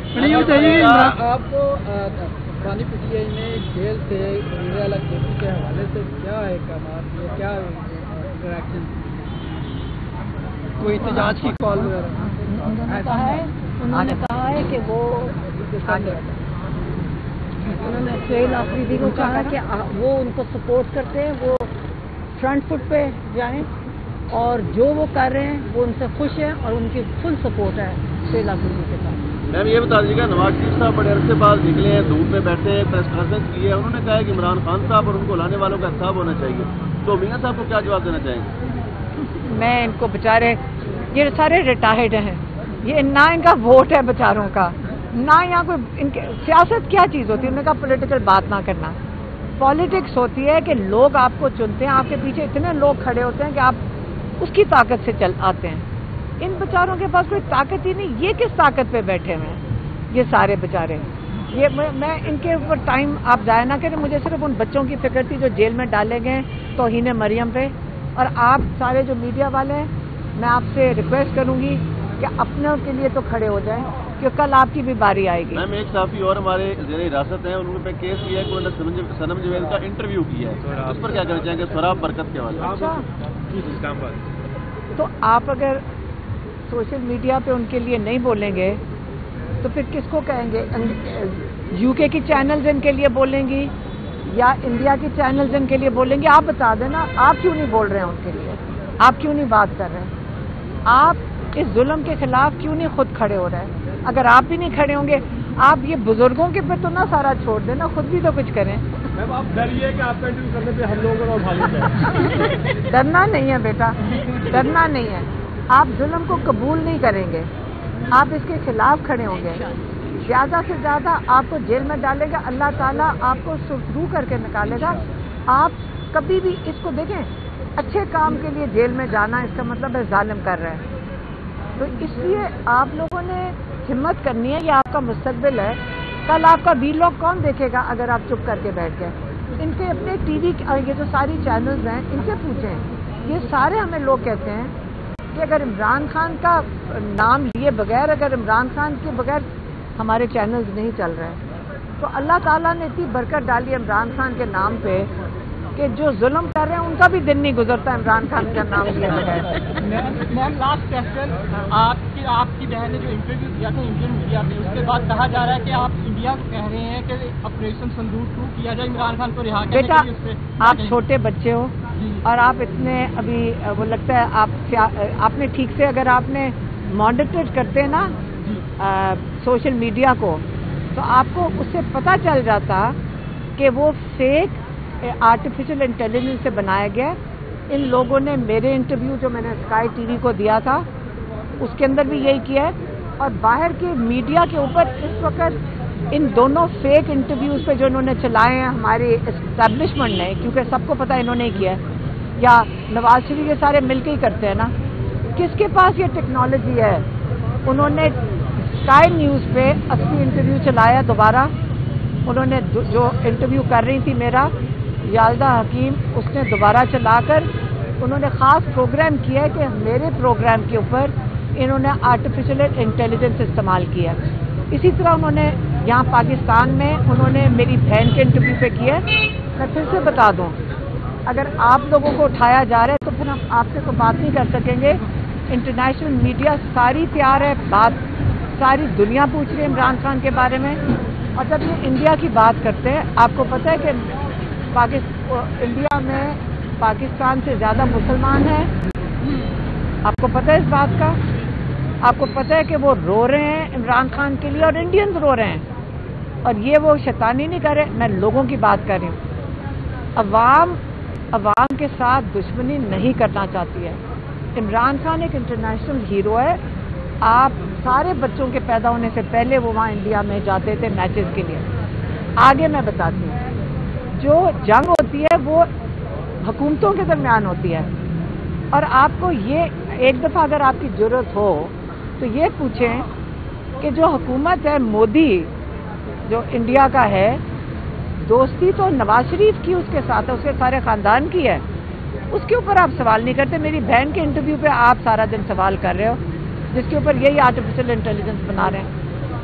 آپ کو پانی پی ٹی آئی نے جیل سے کے حوالے سے کیا احکامات کیے، کیا انٹریکشن، کوئی احتجاج کی کال وغیرہ؟ انہوں نے کہا ہے کہ وہ انہوں نے سہیل آفریدی کو کہا کہ وہ ان کو سپورٹ کرتے ہیں، وہ فرنٹ فٹ پہ جائیں اور جو وہ کر رہے ہیں وہ ان سے خوش ہیں اور ان کی فل سپورٹ ہے سہیل آفریدی کے ساتھ۔ میم یہ بتا دیجیے گا، نواز شریف صاحب بڑے عرصے بعد نکلے ہیں، دھوپ میں بیٹھے ہیں، پریس کانفرنس کی ہے، انہوں نے کہا ہے کہ عمران خان صاحب اور ان کو لانے والوں کا انصاف ہونا چاہیے، تو میاں صاحب کو کیا جواب دینا چاہیں گے؟ میں ان کو بیچارے یہ سارے ریٹائرڈ ہیں، یہ نہ ان کا ووٹ ہے بیچاروں کا، نہ یہاں کوئی ان کے سیاست کیا چیز ہوتی ہے، انہوں نے کہا پولیٹیکل بات نہ کرنا۔ پالیٹکس ہوتی ہے کہ لوگ آپ کو چنتے ہیں، آپ کے پیچھے اتنے لوگ کھڑے ہوتے ہیں کہ آپ اس کی طاقت سے چل آتے ہیں۔ ان بیچاروں کے پاس کوئی طاقت ہی نہیں، یہ کس طاقت پہ بیٹھے ہوئے ہیں یہ سارے بیچارے؟ یہ میں ان کے اوپر ٹائم آپ ضائع نہ کریں، مجھے صرف ان بچوں کی فکر تھی جو جیل میں ڈالے گئے توہین مریم پہ۔ اور آپ سارے جو میڈیا والے ہیں، میں آپ سے ریکویسٹ کروں گی کہ اپنے کے لیے تو کھڑے ہو جائیں، کہ کل آپ کی بھی باری آئے گی۔ میم ایک صحافی اور ہمارے زیر حراست ہیں، انہوں نے کیس کیا ہے کہ انہوں نے صنم جویل کا انٹرویو کیا ہے، اس پر کیا کہنا چاہیں گے؟ سوراب برکت کے والے۔ اچھا، تو آپ اگر سوشل میڈیا پہ ان کے لیے نہیں بولیں گے تو پھر کس کو کہیں گے؟ یو کے کی چینلز ان کے لیے بولیں گی یا انڈیا کی چینلز ان کے لیے بولیں گے؟ آپ بتا دینا، آپ کیوں نہیں بول رہے ہیں ان کے لیے؟ آپ کیوں نہیں بات کر رہے ہیں؟ آپ اس ظلم کے خلاف کیوں نہیں خود کھڑے ہو رہے ہیں؟ اگر آپ بھی نہیں کھڑے ہوں گے، آپ یہ بزرگوں کے پہ تو نہ سارا چھوڑ دینا، خود بھی تو کچھ کریں۔ میم آپ ڈریے کہ آپ کا انٹرویو کرنے پہ ہم لوگوں کو بھالی جائے۔ ڈرنا نہیں ہے بیٹا، ڈرنا نہیں ہے۔ آپ ظلم کو قبول نہیں کریں گے، آپ اس کے خلاف کھڑے ہوں گے، زیادہ سے زیادہ آپ کو جیل میں ڈالے گا اللہ تعالیٰ، آپ کو سرخرو کر کے نکالے گا۔ آپ کبھی بھی اس کو دیکھیں، اچھے کام کے لیے جیل میں جانا اس کا مطلب ہے ظالم کر رہے ہیں۔ تو اس لیے آپ لوگوں نے ہمت کرنی ہے، یہ آپ کا مستقبل ہے۔ کل آپ کا ویلاگ کون دیکھے گا اگر آپ چپ کر کے بیٹھ گئے؟ ان کے اپنے ٹی وی یہ جو ساری چینلز ہیں ان سے پوچھیں، یہ سارے ہمیں لوگ کہتے ہیں کہ اگر عمران خان کا نام لیے بغیر، اگر عمران خان کے بغیر ہمارے چینلز نہیں چل رہے ہیں، تو اللہ تعالیٰ نے اتنی برکت ڈالی عمران خان کے نام پہ کہ جو ظلم کر رہے ہیں ان کا بھی دن نہیں گزرتا عمران خان کا نام لیے بغیر۔ میم لاسٹ کوسچن، آپ کی بہن نے جو انٹرویو دیا تھا انڈین میڈیا میں، اس کے بعد کہا جا رہا ہے کہ آپ انڈیا کو کہہ رہے ہیں کہ آپریشن سندور 2 کیا جائے، عمران خان کو رہا کرنے بیٹا کے لیے اس سے آپ چھوٹے بچے ہو اور آپ اتنے ابھی وہ لگتا ہے آپ نے ٹھیک سے اگر آپ نے مانیٹر کرتے نا سوشل میڈیا کو تو آپ کو اس سے پتہ چل جاتا کہ وہ فیک آرٹیفیشل انٹیلیجنس سے بنایا گیا۔ ان لوگوں نے میرے انٹرویو جو میں نے اسکائی ٹی وی کو دیا تھا اس کے اندر بھی یہی کیا ہے، اور باہر کے میڈیا کے اوپر اس وقت ان دونوں فیک انٹرویوز پہ جو انہوں نے چلائے ہیں ہماری اسٹیبلشمنٹ نے، کیونکہ سب کو پتہ انہوں نے ہی کیا ہے، یا نواز شریف یہ سارے مل کے ہی کرتے ہیں نا، کس کے پاس یہ ٹیکنالوجی ہے؟ انہوں نے اسکائی نیوز پہ اصلی انٹرویو چلایا دوبارہ، انہوں نے جو انٹرویو کر رہی تھی میرا یالدہ حکیم، اس نے دوبارہ چلا کر انہوں نے خاص پروگرام کیا ہے کہ میرے پروگرام کے اوپر انہوں نے آرٹیفیشل انٹیلیجنس استعمال کیا۔ اسی طرح انہوں نے یہاں پاکستان میں انہوں نے میری بہن کے انٹرویو پہ کیا ہے۔ میں پھر سے بتا دوں، اگر آپ لوگوں کو اٹھایا جا رہا ہے تو پھر ہم آپ سے تو بات نہیں کر سکیں گے۔ انٹرنیشنل میڈیا ساری تیار ہے، بات ساری دنیا پوچھ رہی ہے عمران خان کے بارے میں، اور جب یہ انڈیا کی بات کرتے ہیں، آپ کو پتہ ہے کہ انڈیا میں پاکستان سے زیادہ مسلمان ہیں، آپ کو پتہ ہے اس بات کا؟ آپ کو پتہ ہے کہ وہ رو رہے ہیں عمران خان کے لیے اور انڈینز رو رہے ہیں، اور یہ وہ شیطانی نہیں کر رہے، میں لوگوں کی بات کر رہی ہوں۔ عوام کے ساتھ دشمنی نہیں کرنا چاہتی ہے۔ عمران خان ایک انٹرنیشنل ہیرو ہے۔ آپ سارے بچوں کے پیدا ہونے سے پہلے وہ وہاں انڈیا میں جاتے تھے میچز کے لیے۔ آگے میں بتاتی ہوں، جو جنگ ہوتی ہے وہ حکومتوں کے درمیان ہوتی ہے، اور آپ کو یہ ایک دفعہ اگر آپ کی ضرورت ہو تو یہ پوچھیں کہ جو حکومت ہے مودی جو انڈیا کا ہے، دوستی تو نواز شریف کی اس کے ساتھ ہے، اس کے سارے خاندان کی ہے، اس کے اوپر آپ سوال نہیں کرتے۔ میری بہن کے انٹرویو پہ آپ سارا دن سوال کر رہے ہو، جس کے اوپر یہی آرٹیفیشل انٹیلیجنس بنا رہے ہیں۔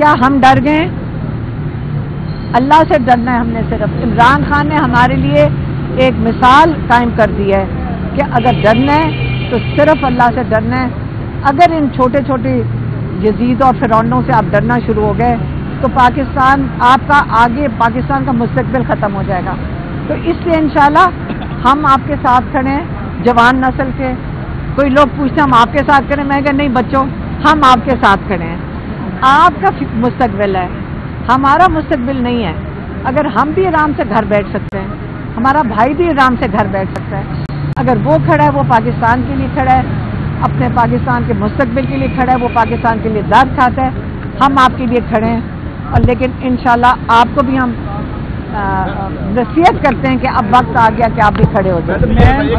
کیا ہم ڈر گئے؟ اللہ سے ڈرنا ہے ہم نے صرف. عمران خان نے ہمارے لیے ایک مثال قائم کر دی ہے کہ اگر ڈرنا ہے تو صرف اللہ سے ڈرنا ہے. اگر ان چھوٹے چھوٹے یزید اور فرعونوں سے آپ ڈرنا شروع ہو گئے تو پاکستان آپ کا آگے پاکستان کا مستقبل ختم ہو جائے گا. تو اس لیے انشاءاللہ ہم آپ کے ساتھ کھڑے ہیں, جوان نسل کے. کوئی لوگ پوچھتے ہیں ہم آپ کے ساتھ کھڑے ہیں, میں کہا نہیں بچوں, ہم آپ کے ساتھ کھڑے ہیں. آپ کا مستقبل ہے, ہمارا مستقبل نہیں ہے. اگر ہم بھی آرام سے گھر بیٹھ سکتے ہیں, ہمارا بھائی بھی آرام سے گھر بیٹھ سکتا ہے, اگر وہ کھڑا ہے, وہ پاکستان کے لیے کھڑا ہے, اپنے پاکستان کے مستقبل کے لیے کھڑا ہے, وہ پاکستان کے لیے داد کھاتا ہے, ہم آپ کے لیے کھڑے ہیں. اور لیکن انشاءاللہ آپ کو بھی ہم نصیحت کرتے ہیں کہ اب وقت آ گیا کہ آپ بھی کھڑے ہو جائیں.